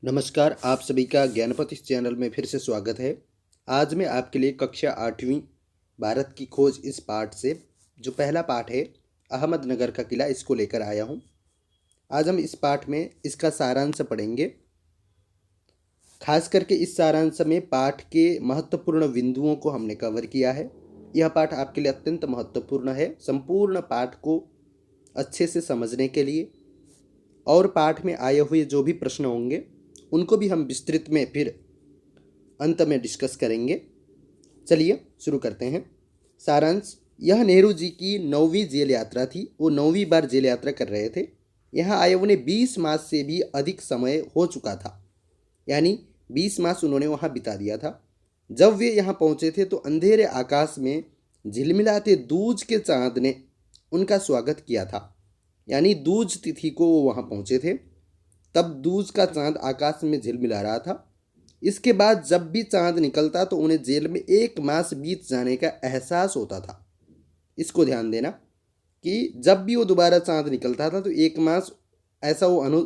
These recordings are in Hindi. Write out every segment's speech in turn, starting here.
नमस्कार, आप सभी का ज्ञानपथ इस चैनल में फिर से स्वागत है। आज मैं आपके लिए कक्षा 8वीं भारत की खोज इस पाठ से जो पहला पाठ है अहमदनगर का किला, इसको लेकर आया हूँ। आज हम इस पाठ में इसका सारांश पढ़ेंगे। खास करके इस सारांश में पाठ के महत्वपूर्ण बिंदुओं को हमने कवर किया है। यह पाठ आपके लिए अत्यंत महत्वपूर्ण है संपूर्ण पाठ को अच्छे से समझने के लिए, और पाठ में आए हुए जो भी प्रश्न होंगे उनको भी हम विस्तृत में फिर अंत में डिस्कस करेंगे। चलिए शुरू करते हैं। सारांश: यह नेहरू जी की 9वीं जेल यात्रा थी। वो 9वीं बार जेल यात्रा कर रहे थे। यहाँ आए उन्हें 20 मास से भी अधिक समय हो चुका था, यानी 20 मास उन्होंने वहाँ बिता दिया था। जब वे यहाँ पहुँचे थे तो अंधेरे आकाश में झिलमिलाते दूज के चाँद ने उनका स्वागत किया था। यानी दूज तिथि को वो वहाँ पहुँचे थे, तब दूज का चाँद आकाश में झिलमिला रहा था। इसके बाद जब भी चाँद निकलता तो उन्हें जेल में 1 मास बीत जाने का एहसास होता था। इसको ध्यान देना कि जब भी वो दोबारा चाँद निकलता था तो 1 मास ऐसा वो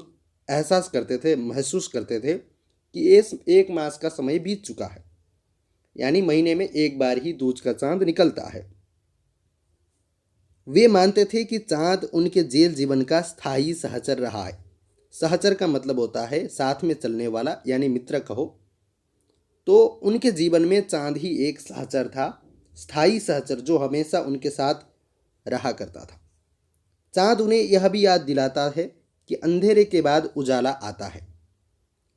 एहसास करते थे, महसूस करते थे कि इस 1 मास का समय बीत चुका है। यानी महीने में एक बार ही दूज का चाँद निकलता है। वे मानते थे कि चाँद उनके जेल जीवन का स्थायी सहचर रहा है। सहचर का मतलब होता है साथ में चलने वाला, यानी मित्र कहो। तो उनके जीवन में चाँद ही एक सहचर था, स्थायी सहचर जो हमेशा उनके साथ रहा करता था। चाँद उन्हें यह भी याद दिलाता है कि अंधेरे के बाद उजाला आता है।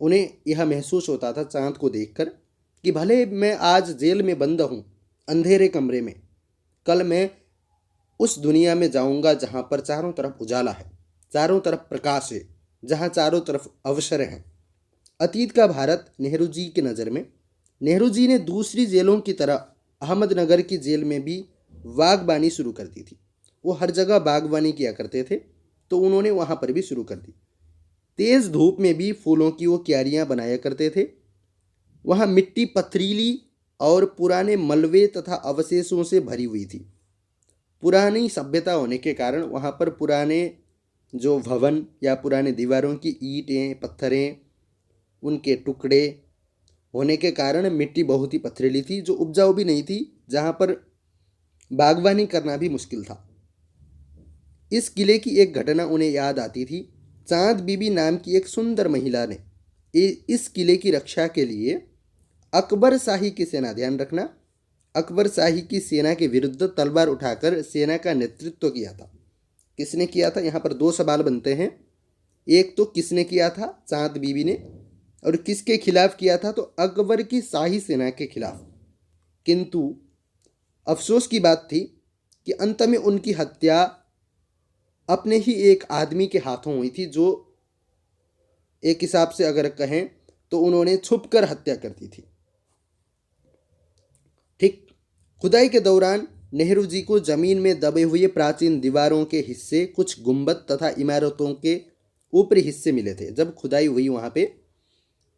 उन्हें यह महसूस होता था चाँद को देखकर कि भले मैं आज जेल में बंद हूँ अंधेरे कमरे में, कल मैं उस दुनिया में जाऊँगा जहाँ पर चारों तरफ उजाला है, चारों तरफ प्रकाश है, जहाँ चारों तरफ अवसर हैं। अतीत का भारत नेहरू जी की नज़र में, नेहरू जी ने दूसरी जेलों की तरह अहमदनगर की जेल में भी बागबानी शुरू कर दी थी। वो हर जगह बागबानी किया करते थे, तो उन्होंने वहाँ पर भी शुरू कर दी। तेज़ धूप में भी फूलों की वो क्यारियाँ बनाया करते थे। वहाँ मिट्टी पथरीली और पुराने मलबे तथा अवशेषों से भरी हुई थी। पुरानी सभ्यता होने के कारण वहाँ पर पुराने जो भवन या पुराने दीवारों की ईंटें, पत्थरें, उनके टुकड़े होने के कारण मिट्टी बहुत ही पथरीली थी, जो उपजाऊ भी नहीं थी, जहाँ पर बागवानी करना भी मुश्किल था। इस किले की एक घटना उन्हें याद आती थी। चाँद बीबी नाम की एक सुंदर महिला ने इस किले की रक्षा के लिए अकबर शाही की सेना, ध्यान रखना, अकबर शाही की सेना के विरुद्ध तलवार उठाकर सेना का नेतृत्व किया था। किसने किया था? यहाँ पर 2 सवाल बनते हैं। एक तो किसने किया था? चाँद बीबी ने। और किसके खिलाफ किया था? तो अकबर की शाही सेना के खिलाफ। किंतु अफसोस की बात थी कि अंत में उनकी हत्या अपने ही एक आदमी के हाथों हुई थी, जो एक हिसाब से अगर कहें तो उन्होंने छुपकर हत्या कर दी थी। ठीक, खुदाई के दौरान नेहरू जी को जमीन में दबे हुए प्राचीन दीवारों के हिस्से, कुछ गुंबद तथा इमारतों के ऊपरी हिस्से मिले थे। जब खुदाई हुई वहाँ पे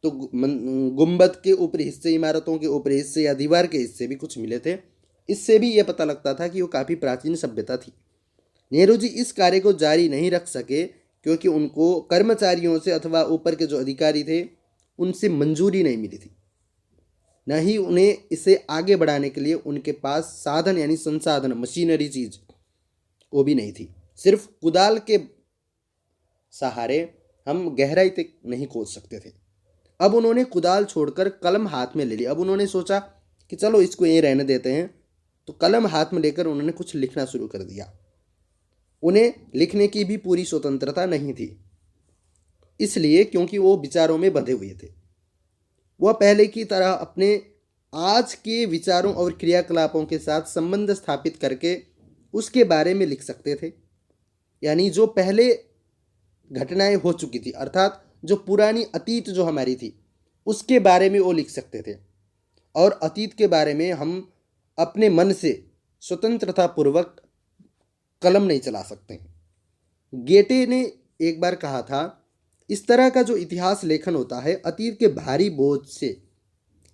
तो गुंबद के ऊपरी हिस्से, इमारतों के ऊपरी हिस्से या दीवार के हिस्से भी कुछ मिले थे। इससे भी यह पता लगता था कि वो काफ़ी प्राचीन सभ्यता थी। नेहरू जी इस कार्य को जारी नहीं रख सके क्योंकि उनको कर्मचारियों से अथवा ऊपर के जो अधिकारी थे उनसे मंजूरी नहीं मिली थी, न ही उन्हें इसे आगे बढ़ाने के लिए उनके पास साधन यानी संसाधन, मशीनरी चीज वो भी नहीं थी। सिर्फ कुदाल के सहारे हम गहराई तक नहीं खोद सकते थे। अब उन्होंने कुदाल छोड़कर कलम हाथ में ले ली। अब उन्होंने सोचा कि चलो इसको यहीं रहने देते हैं, तो कलम हाथ में लेकर उन्होंने कुछ लिखना शुरू कर दिया। उन्हें लिखने की भी पूरी स्वतंत्रता नहीं थी, इसलिए क्योंकि वो विचारों में बंधे हुए थे। वह पहले की तरह अपने आज के विचारों और क्रियाकलापों के साथ संबंध स्थापित करके उसके बारे में लिख सकते थे। यानी जो पहले घटनाएं हो चुकी थी, अर्थात जो पुरानी अतीत जो हमारी थी, उसके बारे में वो लिख सकते थे। और अतीत के बारे में हम अपने मन से स्वतंत्रता पूर्वक कलम नहीं चला सकते हैं। गेटे ने एक बार कहा था, इस तरह का जो इतिहास लेखन होता है अतीत के भारी बोझ से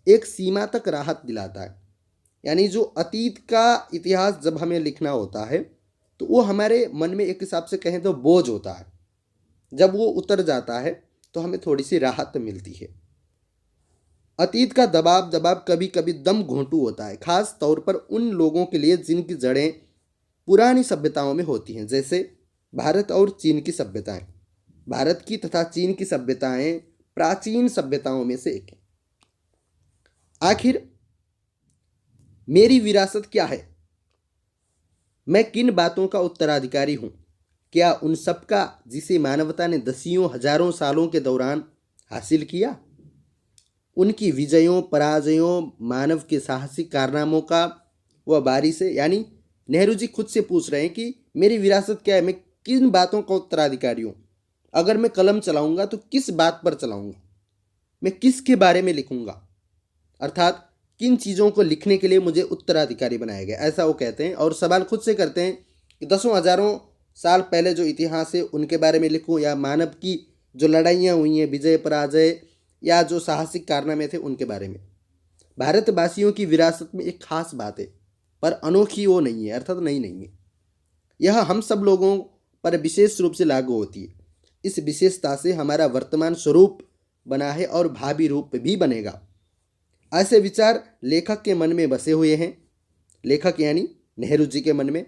एक सीमा तक राहत दिलाता है। यानी जो अतीत का इतिहास जब हमें लिखना होता है तो वो हमारे मन में एक हिसाब से कहें तो बोझ होता है। जब वो उतर जाता है तो हमें थोड़ी सी राहत मिलती है। अतीत का दबाव कभी कभी दम घोंटू होता है, खास तौर पर उन लोगों के लिए जिनकी जड़ें पुरानी सभ्यताओं में होती हैं, जैसे भारत और चीन की सभ्यताएं। भारत की तथा चीन की सभ्यताएं प्राचीन सभ्यताओं में से एक है। आखिर मेरी विरासत क्या है? मैं किन बातों का उत्तराधिकारी हूं? क्या उन सब का जिसे मानवता ने दसियों हजारों सालों के दौरान हासिल किया? उनकी विजयों, पराजयों, मानव के साहसिक कारनामों का वह बारी से, यानी नेहरू जी खुद से पूछ रहे हैं कि मेरी विरासत क्या है, मैं किन बातों का उत्तराधिकारी हूं? अगर मैं कलम चलाऊंगा तो किस बात पर चलाऊंगा, मैं किसके बारे में लिखूंगा, अर्थात किन चीज़ों को लिखने के लिए मुझे उत्तराधिकारी बनाया गया, ऐसा वो कहते हैं। और सवाल खुद से करते हैं कि दसों हजारों साल पहले जो इतिहास है उनके बारे में लिखूं, या मानव की जो लड़ाइयाँ हुई हैं, विजय पराजय या जो साहसिक कारनामे थे उनके बारे में। भारतवासियों की विरासत में एक खास बात है, पर अनोखी वो नहीं है, अर्थात नहीं है। यह हम सब लोगों पर विशेष रूप से लागू होती है। इस विशेषता से हमारा वर्तमान स्वरूप बना है और भावी रूप भी बनेगा। ऐसे विचार लेखक के मन में बसे हुए हैं। लेखक यानी नेहरू जी के मन में।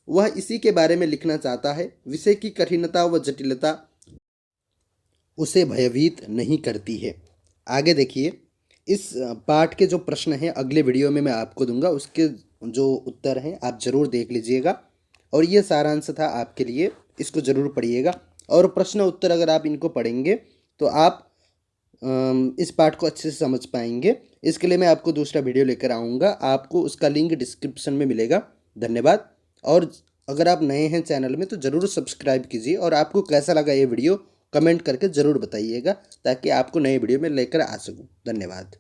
वह इसी के बारे में लिखना चाहता है। विषय की कठिनता व जटिलता उसे भयभीत नहीं करती है। आगे देखिए, इस पाठ के जो प्रश्न हैं अगले वीडियो में मैं आपको दूंगा, उसके जो उत्तर हैं आप ज़रूर देख लीजिएगा। और ये सारांश था आपके लिए, इसको ज़रूर पढ़िएगा। और प्रश्न उत्तर अगर आप इनको पढ़ेंगे तो आप इस पाठ को अच्छे से समझ पाएंगे। इसके लिए मैं आपको दूसरा वीडियो लेकर आऊँगा, आपको उसका लिंक डिस्क्रिप्शन में मिलेगा। धन्यवाद। और अगर आप नए हैं चैनल में तो ज़रूर सब्सक्राइब कीजिए, और आपको कैसा लगा ये वीडियो कमेंट करके ज़रूर बताइएगा, ताकि आपको नए वीडियो में लेकर आ सकूँ। धन्यवाद।